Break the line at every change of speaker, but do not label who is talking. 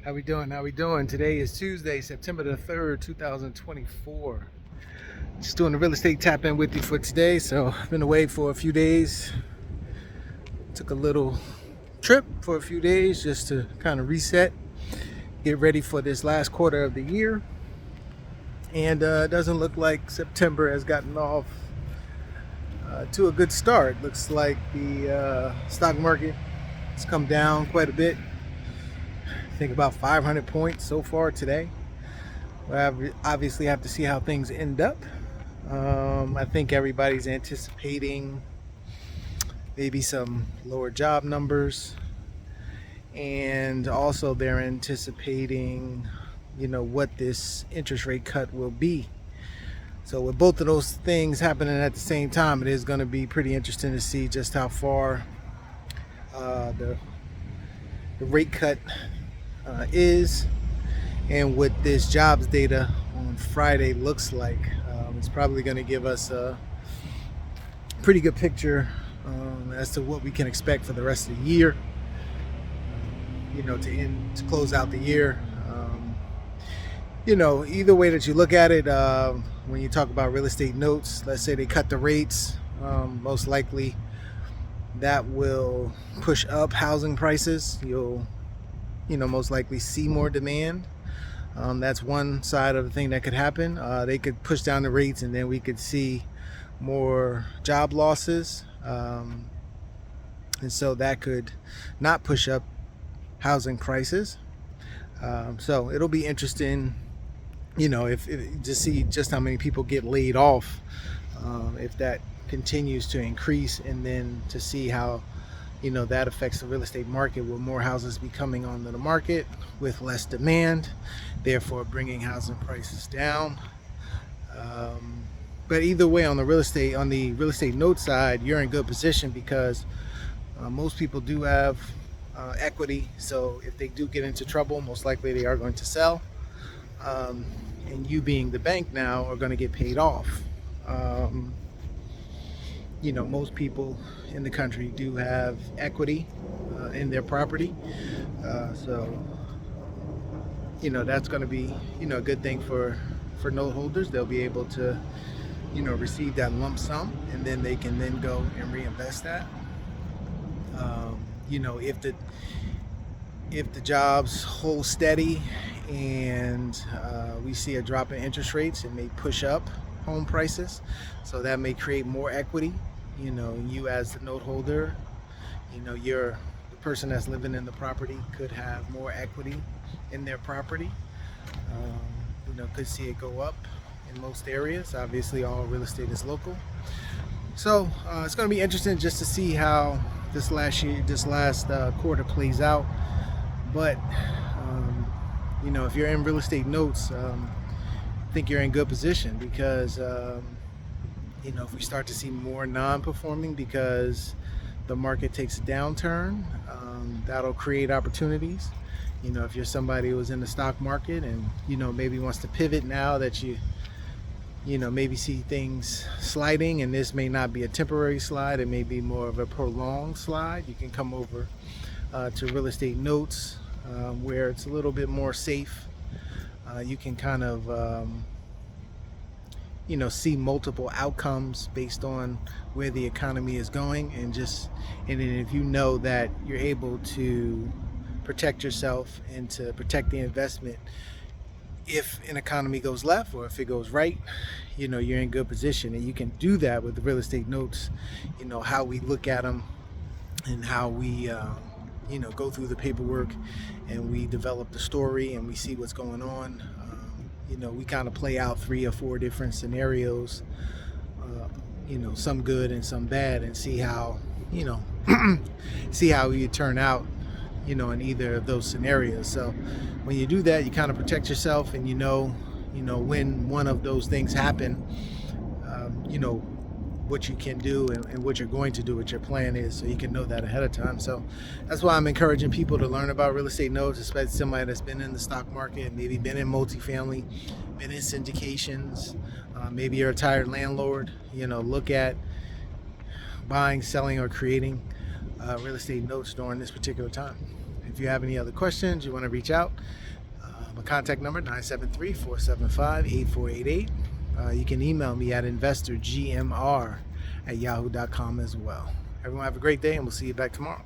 How we doing? How we doing? Today is Tuesday, September the 3rd, 2024. Just doing the real estate tap in with you for today. So I've been away for a few days. Took a little trip for a few days just to kind of reset, get ready for this last quarter of the year. And it doesn't look like September has gotten off to a good start. Looks like the stock market has come down quite a bit. I think about 500 points so far today. We obviously have to see how things end up. I think everybody's anticipating maybe some lower job numbers, and also they're anticipating, what this interest rate cut will be. So with both of those things happening at the same time, it is going to be pretty interesting to see just how far the rate cut is, and what this jobs data on Friday looks like. It's probably going to give us a pretty good picture as to what we can expect for the rest of the year. To close out the year. Either way that you look at it, when you talk about real estate notes, let's say they cut the rates, most likely that will push up housing prices. You'll most likely see more demand. That's one side of the thing that could happen. They could push down the rates, and then we could see more job losses. And so that could not push up housing prices. So it'll be interesting, if to see just how many people get laid off, if that continues to increase, and then to see how that affects the real estate market. Will more houses be coming onto the market with less demand, therefore bringing housing prices down? But either way, on the real estate note side, you're in good position because most people do have equity. So if they do get into trouble, most likely they are going to sell. And you, being the bank now, are going to get paid off. Most people in the country do have equity in their property. So that's going to be, a good thing for note holders. They'll be able to, receive that lump sum, and then they can then go and reinvest that. If the jobs hold steady and we see a drop in interest rates, it may push up home prices. So that may create more equity. You as the note holder, you're the person that's living in the property, could have more equity in their property. Could see it go up in most areas. Obviously, all real estate is local. So it's going to be interesting just to see how this last quarter plays out. But if you're in real estate notes, I think you're in good position because if we start to see more non-performing because the market takes a downturn, that'll create opportunities. If you're somebody who was in the stock market and maybe wants to pivot now that you maybe see things sliding, and this may not be a temporary slide, it may be more of a prolonged slide, you can come over to real estate notes, where it's a little bit more safe. You can kind of see multiple outcomes based on where the economy is going, and then if you know that you're able to protect yourself and to protect the investment if an economy goes left or if it goes right, you're in good position. And you can do that with the real estate notes, how we look at them and how we go through the paperwork, and we develop the story and we see what's going on. We kind of play out 3 or 4 different scenarios, some good and some bad, and see how you turn out, in either of those scenarios. So when you do that, you kind of protect yourself, and when one of those things happen, what you can do and what you're going to do, what your plan is, so you can know that ahead of time. So that's why I'm encouraging people to learn about real estate notes, especially somebody that's been in the stock market, maybe been in multifamily, been in syndications, maybe you're a retired landlord. Look at buying, selling, or creating real estate notes during this particular time. If you have any other questions, you want to reach out, my contact number 973-475-8488. You can email me at investorgmr@yahoo.com as well. Everyone have a great day, and we'll see you back tomorrow.